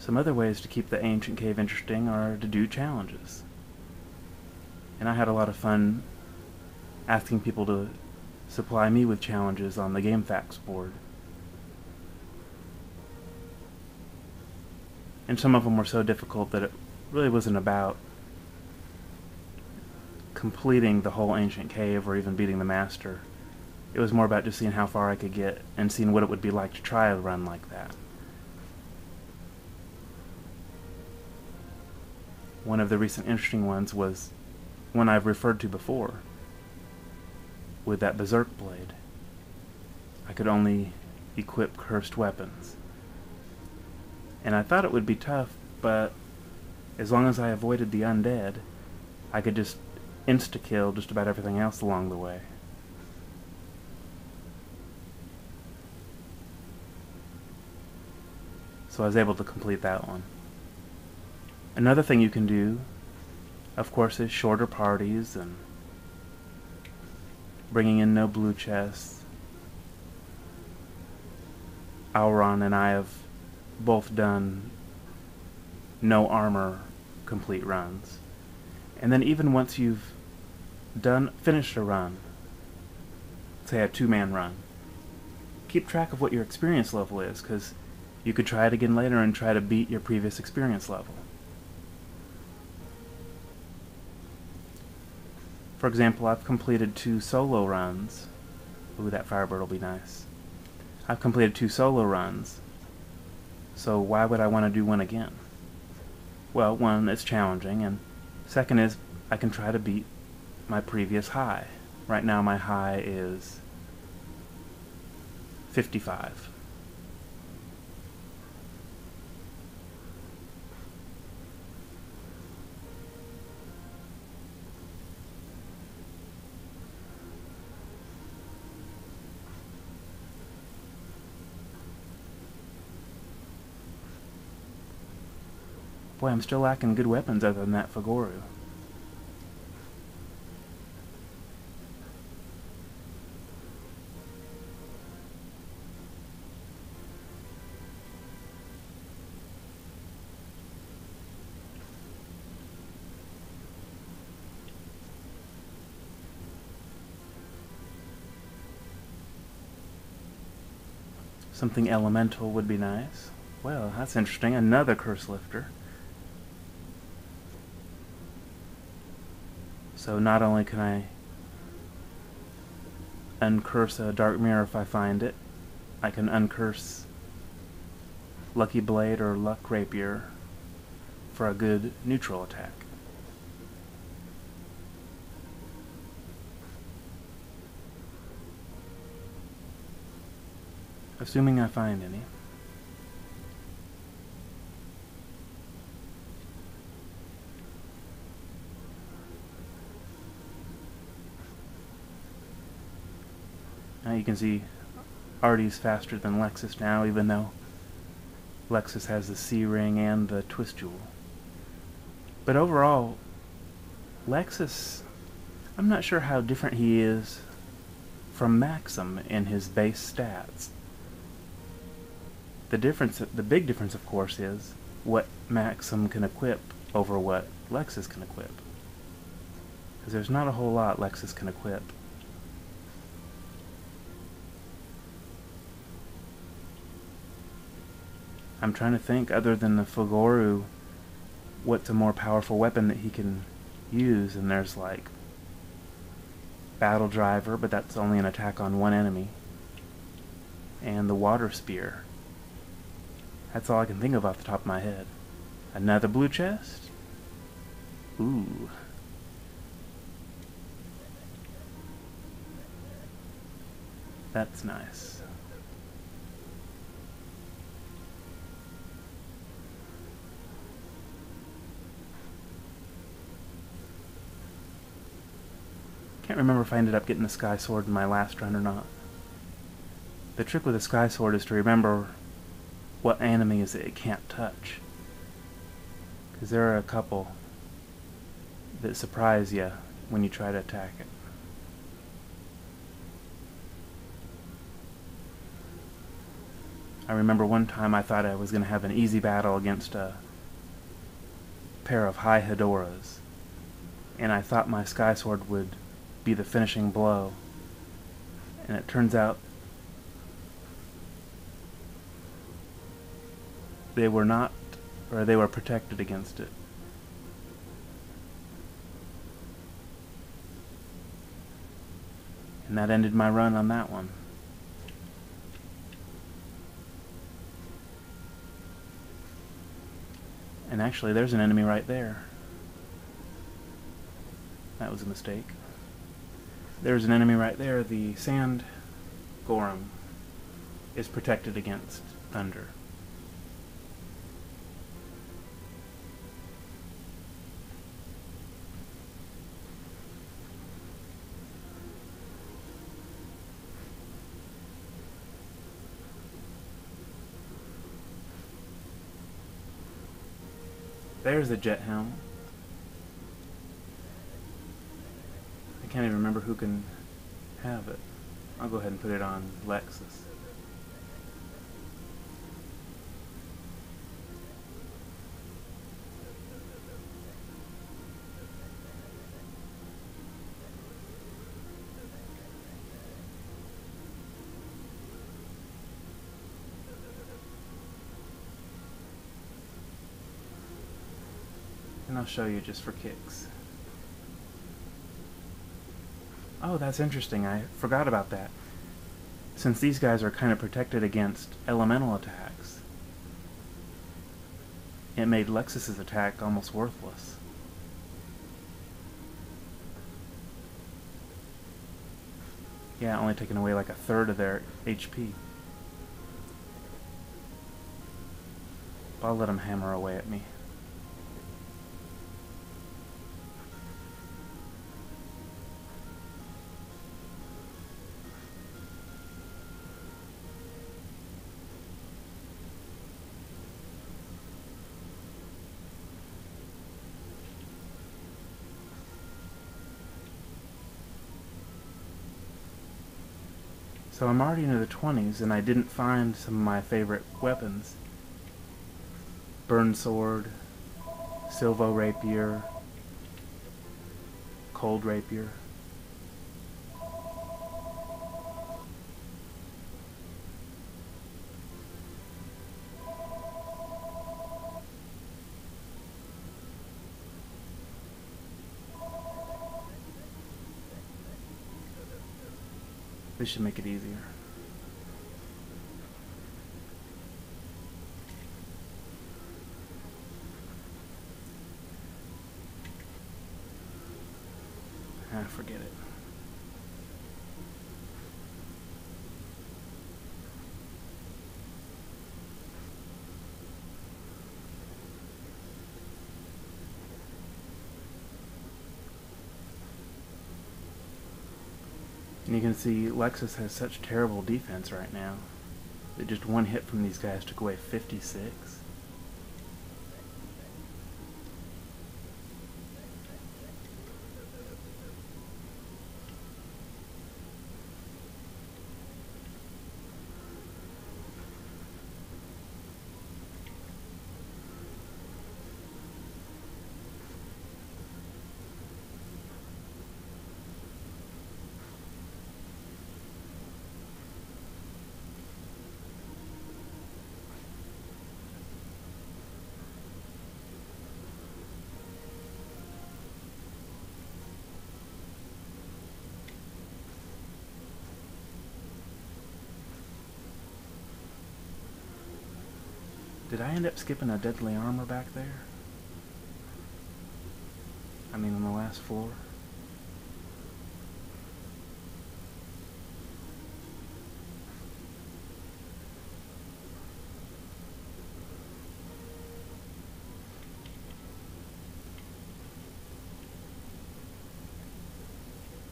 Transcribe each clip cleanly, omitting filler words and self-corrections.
Some other ways to keep the ancient cave interesting are to do challenges. And I had a lot of fun asking people to supply me with challenges on the GameFAQs board. And some of them were so difficult that it really wasn't about completing the whole ancient cave or even beating the master. It was more about just seeing how far I could get and seeing what it would be like to try a run like that. One of the recent interesting ones was one I've referred to before, with that berserk blade. I could only equip cursed weapons. And I thought it would be tough, but as long as I avoided the undead, I could just insta-kill just about everything else along the way. So I was able to complete that one. Another thing you can do, of course, is shorter parties and bringing in no blue chests. Auron and I have both done no armor complete runs. And then even once you've finished a run, say a 2-man run, keep track of what your experience level is, because you could try it again later and try to beat your previous experience level. For example, I've completed 2 solo runs. Ooh, that Firebird will be nice. I've completed 2 solo runs, so why would I want to do one again? Well, one, it's challenging, and second is I can try to beat my previous high. Right now my high is 55. Boy, I'm still lacking good weapons other than that Fagoru. Something elemental would be nice. Well, that's interesting. Another curse lifter. So not only can I uncurse a dark mirror if I find it, I can uncurse Lucky Blade or Luck Rapier for a good neutral attack. Assuming I find any. Now you can see Artea's faster than Lexis now, even though Lexis has the C-ring and the twist jewel. But overall, Lexis, I'm not sure how different he is from Maxim in his base stats. The big difference, of course, is what Maxim can equip over what Lexis can equip. Because there's not a whole lot Lexis can equip. I'm trying to think, other than the Fagoru, what's a more powerful weapon that he can use, and there's like Battle Driver, but that's only an attack on one enemy, and the Water Spear. That's all I can think of off the top of my head. Another blue chest? Ooh. That's nice. Can't remember if I ended up getting the Sky Sword in my last run or not. The trick with the Sky Sword is to remember what enemies it can't touch. Because there are a couple that surprise you when you try to attack it. I remember one time I thought I was going to have an easy battle against a pair of high Hedoras, and I thought my Sky Sword would be the finishing blow, and it turns out they were not, or they were protected against it. And that ended my run on that one. And actually, there's an enemy right there. That was a mistake. There's an enemy right there. The Sand Gorham is protected against thunder. There's the jet helm. I can't even remember who can have it. I'll go ahead and put it on Lexis. And I'll show you just for kicks. Oh, that's interesting. I forgot about that. Since these guys are kind of protected against elemental attacks, it made Lexis's attack almost worthless. Yeah, only taking away like a third of their HP. I'll let them hammer away at me. So I'm already into the 20s, and I didn't find some of my favorite weapons. Burn Sword, Silvo Rapier, Cold Rapier. This should make it easier. Forget it. And you can see Lexis has such terrible defense right now that just one hit from these guys took away 56. Did I end up skipping a deadly armor back there? I mean, on the last floor?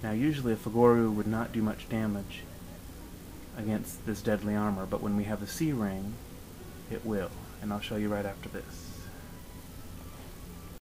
Now, usually a Fugoru would not do much damage against this deadly armor, but when we have the C ring, it will, and I'll show you right after this.